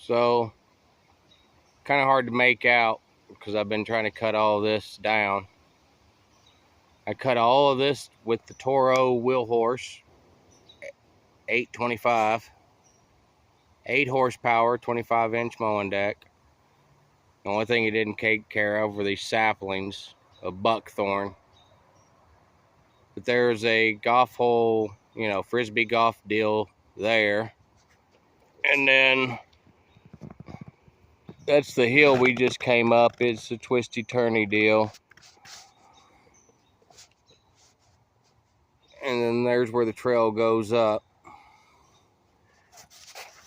So kind of hard to make out because I've been trying to cut all this down. I cut all of this with the Toro wheel horse 825, 8 horsepower, 25-inch mowing deck. The only thing it didn't take care of were these saplings of buckthorn. But there's a golf hole, frisbee golf deal there. And then that's the hill we just came up. It's a twisty-turny deal. And then there's where the trail goes up.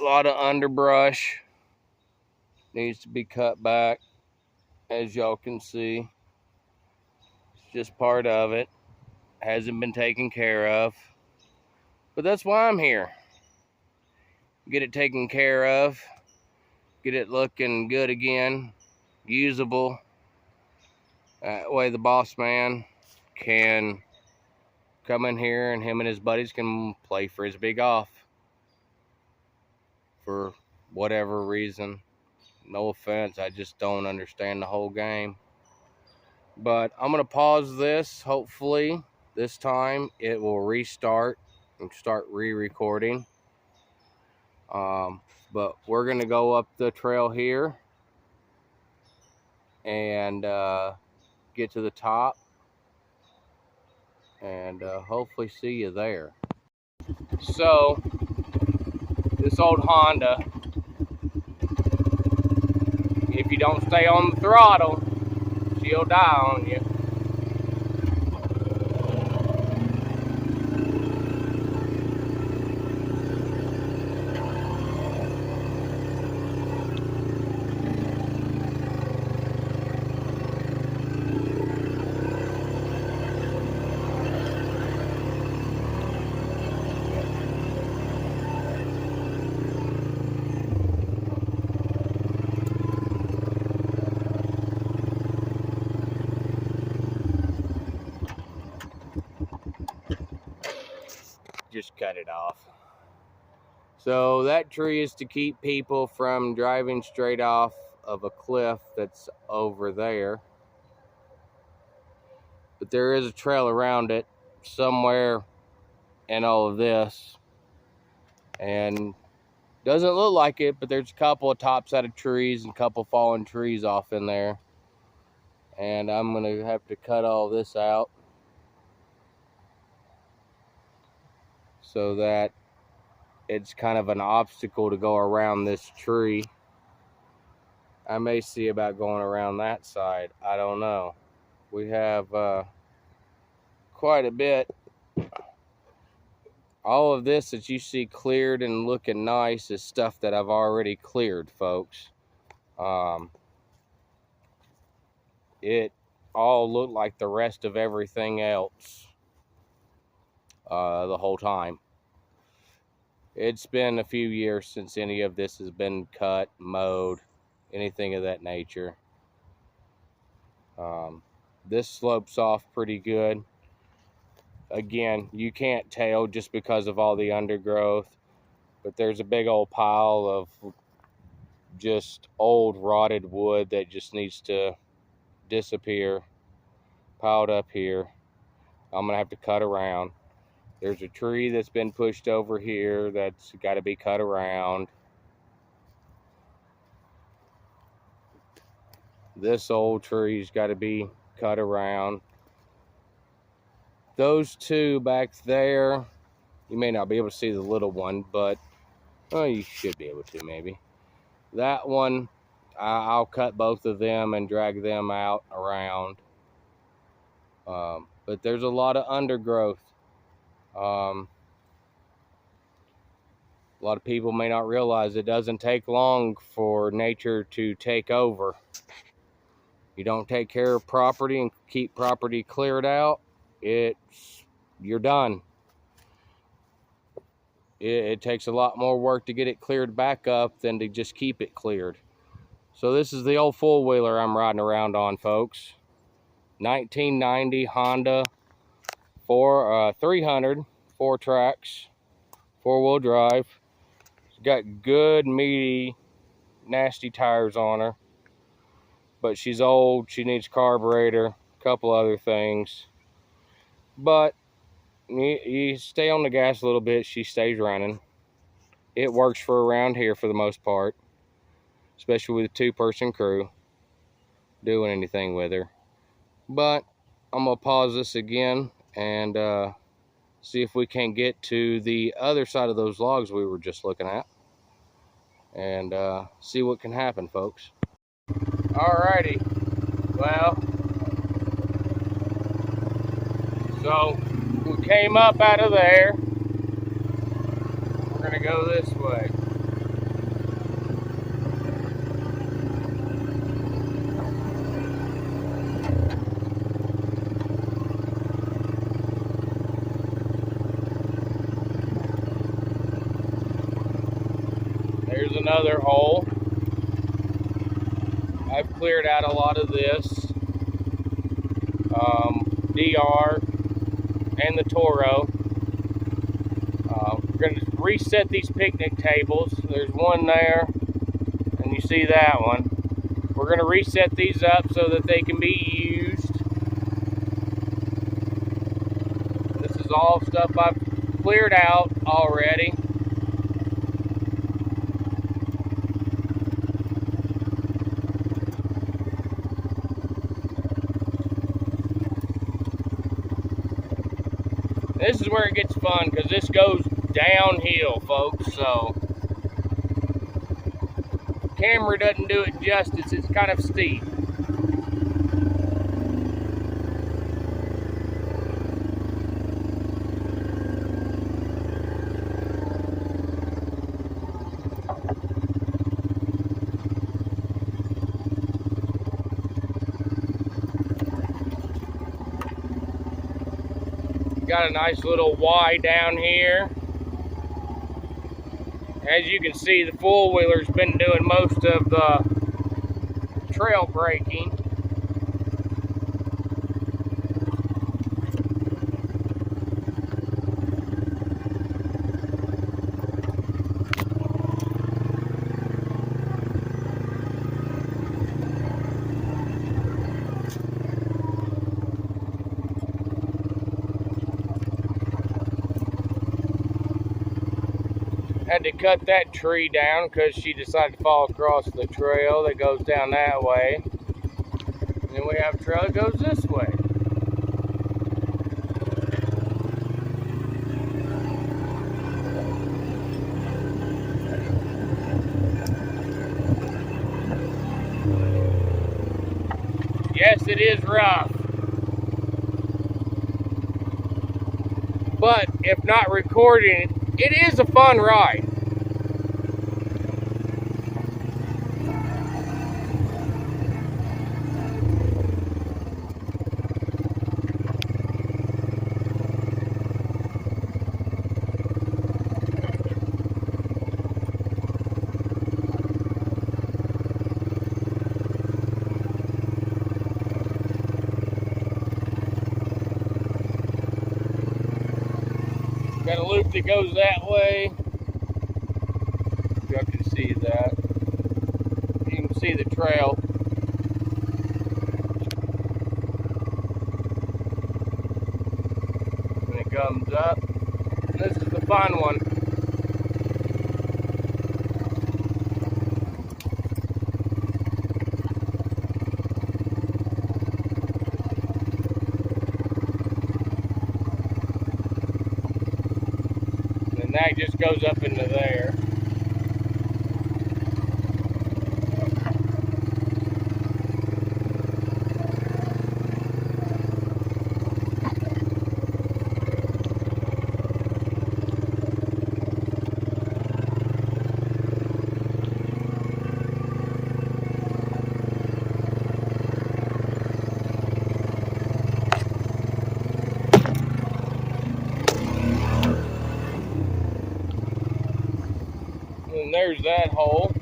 A lot of underbrush needs to be cut back, as y'all can see. It's just part of it. Hasn't been taken care of. But that's why I'm here. Get it taken care of. Get it looking good again. Usable. That way the boss man can come in here and him and his buddies can play frisbee golf. For whatever reason. No offense, I just don't understand the whole game. But I'm going to pause this. Hopefully this time it will restart and start re-recording. But we're going to go up the trail here and get to the top and hopefully see you there. So this old Honda, if you don't stay on the throttle, she'll die on you. Just cut it off. So that tree is to keep people from driving straight off of a cliff that's over there. But there is a trail around it somewhere in all of this. And doesn't look like it, but there's a couple of tops out of trees and a couple fallen trees off in there. And I'm going to have to cut all this out so that it's kind of an obstacle to go around this tree. I may see about going around that side. I don't know. We have quite a bit. All of this that you see cleared and looking nice is stuff that I've already cleared, folks. It all looked like the rest of everything else the whole time. It's been a few years since any of this has been cut, mowed, anything of that nature. This slopes off pretty good. Again, you can't tell just because of all the undergrowth, but there's a big old pile of just old rotted wood that just needs to disappear, piled up here. I'm gonna have to cut around. There's a tree that's been pushed over here that's got to be cut around. This old tree's got to be cut around. Those two back there, you may not be able to see the little one, but you should be able to maybe. That one, I'll cut both of them and drag them out around. But there's a lot of undergrowth. A lot of people may not realize it doesn't take long for nature to take over. You don't take care of property and keep property cleared out, you're done. It takes a lot more work to get it cleared back up than to just keep it cleared. So this is the old four-wheeler I'm riding around on, folks. 1990 Honda 300, 4 tracks, 4-wheel drive. It's got good meaty nasty tires on her. But she's old, she needs carburetor, a couple other things. But you stay on the gas a little bit, she stays running. It works for around here for the most part, especially with a two-person crew doing anything with her. But I'm gonna pause this again and see if we can get to the other side of those logs we were just looking at, and see what can happen, folks. Alrighty, well, so we came up out of there. We're gonna go this way. There's another hole. I've cleared out a lot of this DR and the Toro. We're going to reset these picnic tables. There's one there, and you see that one. We're going to reset these up so that they can be used. This is all stuff I've cleared out already. This is where it gets fun, because this goes downhill, folks, so camera doesn't do it justice. It's kind of steep. Got a nice little Y down here. As you can see, the four-wheeler's been doing most of the trail braking. Had to cut that tree down because she decided to fall across the trail that goes down that way. And then we have a trail that goes this way. Yes, it is rough. But if not recording, it is a fun ride. Got a loop that goes that way. Y'all can see that. You can see the trail. And it comes up. And this is the fun one. And that just goes up into there. And there's that hole,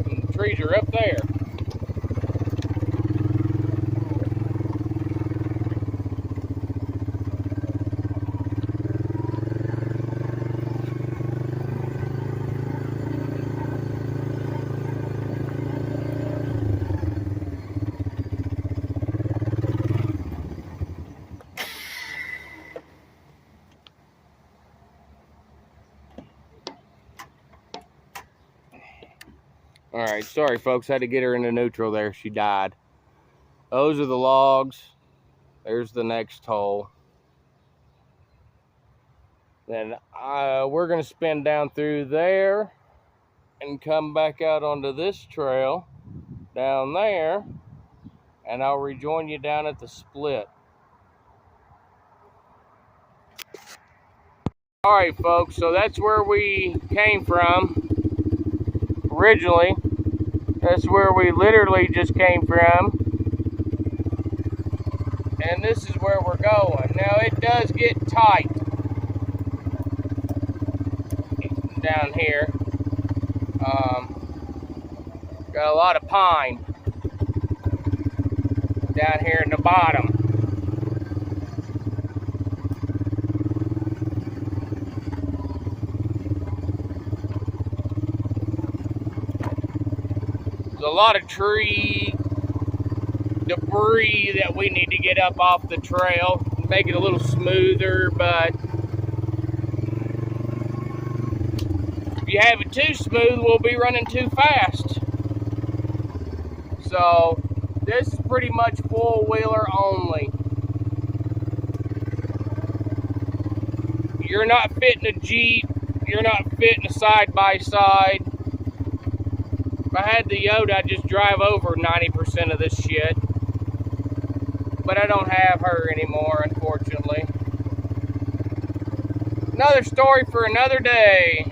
and the trees are up there. All right, sorry folks, had to get her into neutral there. She died. Those are the logs. There's the next hole. Then we're gonna spin down through there and come back out onto this trail down there, and I'll rejoin you down at the split. All right, folks, so that's where we came from originally. That's where we literally just came from. And this is where we're going. Now, it does get tight down here. Got a lot of pine down here in the bottom. There's a lot of tree debris that we need to get up off the trail, make it a little smoother, but if you have it too smooth, we'll be running too fast. So this is pretty much four-wheeler only. You're not fitting a Jeep, you're not fitting a side-by-side. If I had the Yoda, I'd just drive over 90% of this shit. But I don't have her anymore, unfortunately. Another story for another day.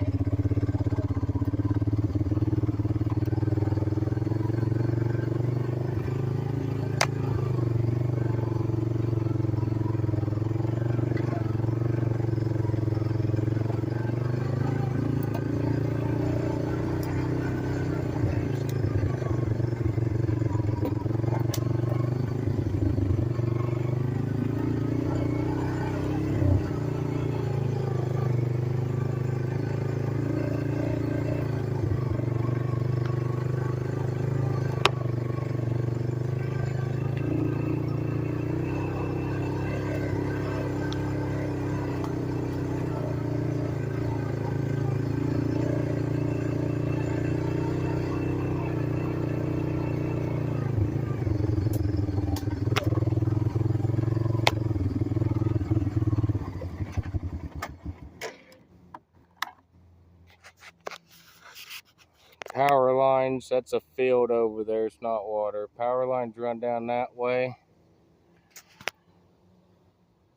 Power lines, that's a field over there, it's not water. Power lines run down that way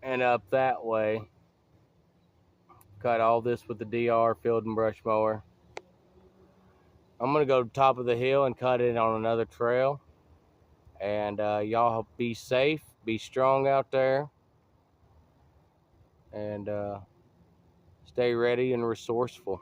and up that way. Cut all this with the DR field and brush mower. I'm gonna go to the top of the hill and cut it on another trail. And y'all be safe, be strong out there, and stay ready and resourceful.